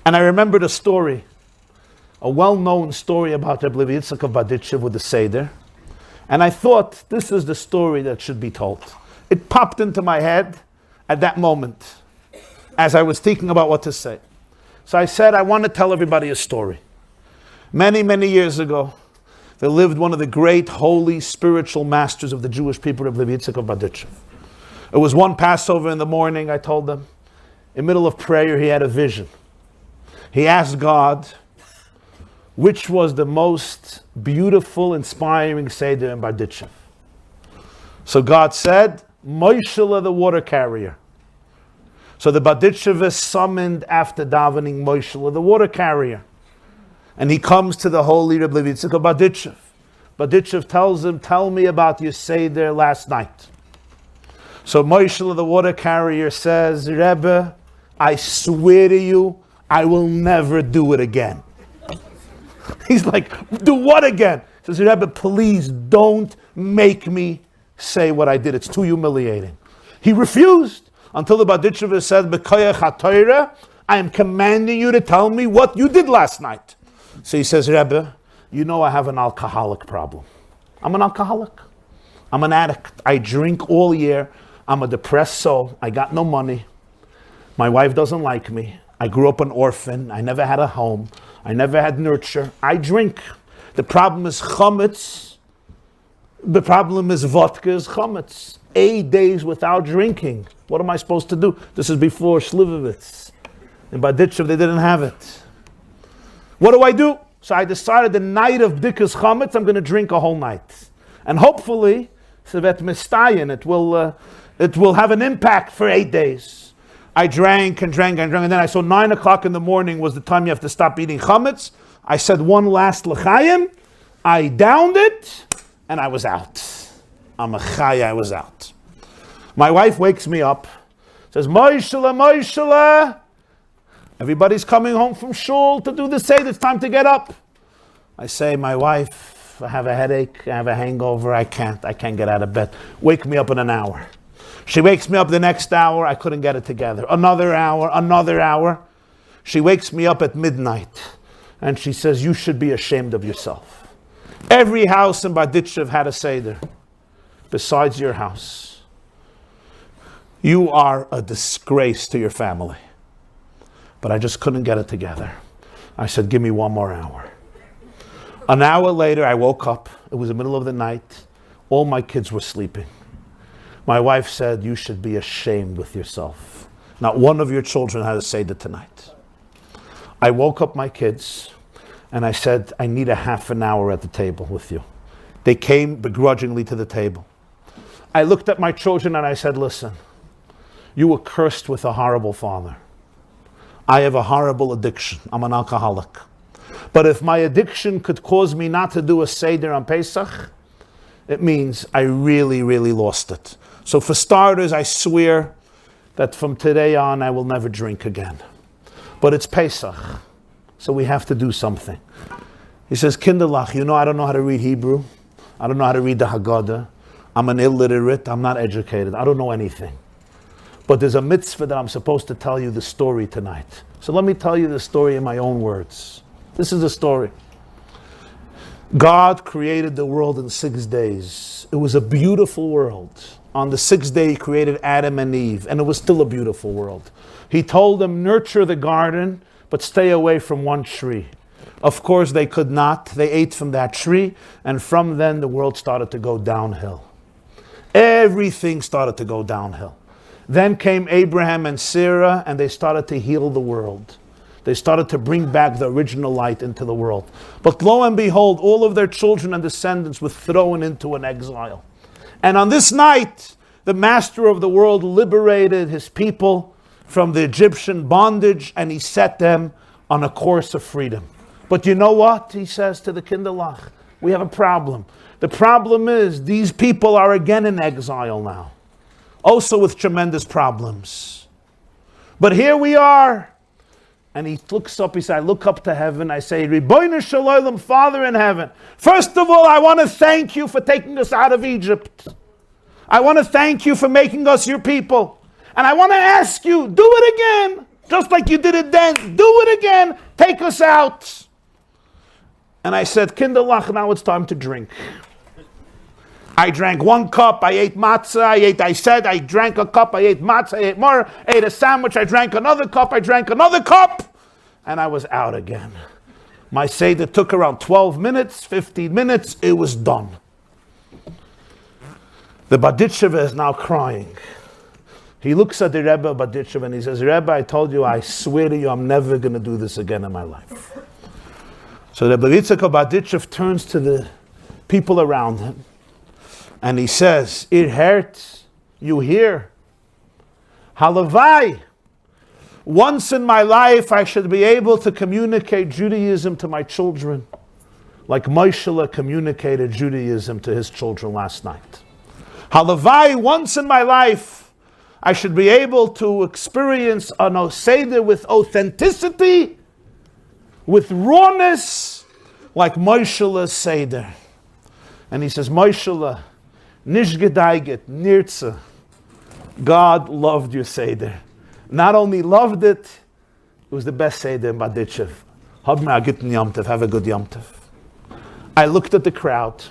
And I remembered a story, a well-known story about Rebbe Yitzchak of Berditchev with the Seder. And I thought, this is the story that should be told. It popped into my head at that moment as I was thinking about what to say. So I said, I want to tell everybody a story. Many, many years ago, there lived one of the great, holy, spiritual masters of the Jewish people, Rebbe Yitzchak of Berditchev. It was one Passover in the morning, I told them. In the middle of prayer, he had a vision. He asked God, which was the most beautiful, inspiring Seder in Berditchev. So God said, Moishele, the water carrier. So the Berditchevists summoned after davening Moishele, the water carrier. And he comes to the holy Rebbe Yitzchak of Berditchev. Berditchev tells him, tell me about your Seder last night. So Moishele, the water carrier, says, Rebbe, I swear to you, I will never do it again. He's like, do what again? He says, Rebbe, please don't make me say what I did. It's too humiliating. He refused until the Berditchev said, B'koyach HaTorah, I am commanding you to tell me what you did last night. So he says, Rebbe, you know I have an alcoholic problem. I'm an alcoholic. I'm an addict. I drink all year. I'm a depressed soul. I got no money. My wife doesn't like me. I grew up an orphan. I never had a home. I never had Nirtsa. I drink. The problem is chametz. The problem is vodka is chametz. 8 days without drinking. What am I supposed to do? This is before Slivovitz. In Berditchev, they didn't have it. What do I do? So I decided the night of Bdikas chametz, I'm going to drink a whole night. And hopefully, Sevet Mistayin, it will have an impact for 8 days. I drank and drank and drank, and then I saw 9 o'clock in the morning was the time you have to stop eating chametz. I said one last l'chaim, I downed it, and I was out. I'm a chay, I was out. My wife wakes me up, says, Moishele, Moishele, everybody's coming home from shul to do the Seder, it's time to get up. I say, my wife, I have a headache, I have a hangover, I can't get out of bed. Wake me up in an hour. She wakes me up the next hour, I couldn't get it together. Another hour. She wakes me up at midnight, and she says, you should be ashamed of yourself. Every house in Berditchev had a Seder, besides your house. You are a disgrace to your family. But I just couldn't get it together. I said, give me one more hour. An hour later, I woke up. It was the middle of the night. All my kids were sleeping. My wife said, you should be ashamed with yourself. Not one of your children had a Seder tonight. I woke up my kids and I said, I need a half an hour at the table with you. They came begrudgingly to the table. I looked at my children and I said, listen, you were cursed with a horrible father. I have a horrible addiction. I'm an alcoholic. But if my addiction could cause me not to do a Seder on Pessach, it means I really, really lost it. So for starters, I swear that from today on, I will never drink again. But it's Pesach, so we have to do something. He says, Kinderlach, you know I don't know how to read Hebrew. I don't know how to read the Haggadah. I'm an illiterate. I'm not educated. I don't know anything. But there's a mitzvah that I'm supposed to tell you the story tonight. So let me tell you the story in my own words. This is the story. God created the world in 6 days. It was a beautiful world. On the 6th day, he created Adam and Eve, and it was still a beautiful world. He told them, nurture the garden, but stay away from one tree. Of course, they could not. They ate from that tree, and from then, the world started to go downhill. Everything started to go downhill. Then came Abraham and Sarah, and they started to heal the world. They started to bring back the original light into the world. But lo and behold, all of their children and descendants were thrown into an exile. And on this night, the master of the world liberated his people from the Egyptian bondage, and he set them on a course of freedom. But you know what? He says to the Kinderlach, we have a problem. The problem is these people are again in exile now. Also with tremendous problems. But here we are. And he looks up, he said, I look up to heaven, I say, Ribono Shel Olam, Father in heaven. First of all, I want to thank you for taking us out of Egypt. I want to thank you for making us your people. And I want to ask you, do it again. Just like you did it then, do it again. Take us out. And I said, Kinderlach, now it's time to drink. I drank 1 cup, I ate matzah, I drank a cup, I ate matzah, I ate more, I ate a sandwich, I drank another cup, and I was out again. My Seder took around 12 minutes, 15 minutes, it was done. The Berditchev is now crying. He looks at the Rebbe Berditchev and he says, Rebbe, I told you, I swear to you, I'm never going to do this again in my life. So the Berditchev turns to the people around him and he says, it hurts, you hear? Halavai, once in my life I should be able to communicate Judaism to my children like Moshe communicated Judaism to his children last night. Halavai, once in my life I should be able to experience an Seder with authenticity, with rawness, like Moshe Seder. And he says, Moshe, nish gedaiget, Nirtsa. God loved your Seder. Not only loved it, it was the best Seder in Berditchev. Have a good Yom Tov. I looked at the crowd.